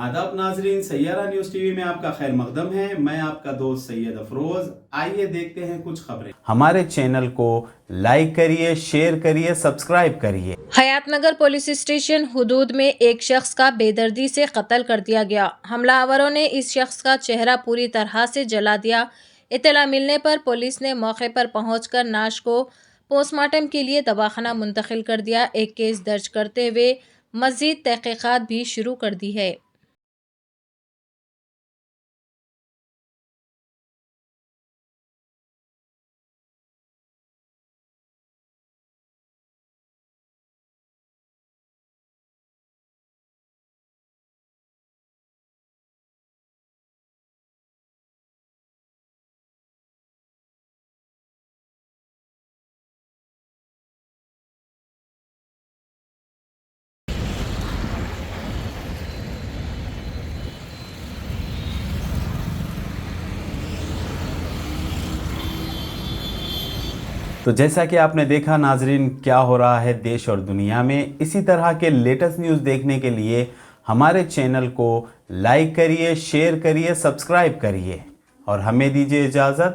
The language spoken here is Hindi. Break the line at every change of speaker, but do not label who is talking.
आदाब नाजरीन, सैयारा न्यूज टीवी में आपका खैर मकदम है। मैं आपका दोस्त सैयद अफरोज। आइए देखते हैं कुछ खबरें। हमारे चैनल को लाइक करिए, शेयर करिए, सब्सक्राइब करिए।
हयातनगर पुलिस स्टेशन हुदूद में एक शख्स का बेदर्दी से कत्ल कर दिया गया। हमलावरों ने इस शख्स का चेहरा पूरी तरह से जला दिया। इत्तला मिलने पर पुलिस ने मौके पर पहुंचकर नाश को पोस्टमार्टम के लिए दवाखाना मुंतकिल कर दिया। एक केस दर्ज करते हुए मजीद तहकीकात भी शुरू कर दी है।
तो जैसा कि आपने देखा नाजरीन, क्या हो रहा है देश और दुनिया में। इसी तरह के लेटेस्ट न्यूज़ देखने के लिए हमारे चैनल को लाइक करिए, शेयर करिए, सब्सक्राइब करिए और हमें दीजिए इजाज़त।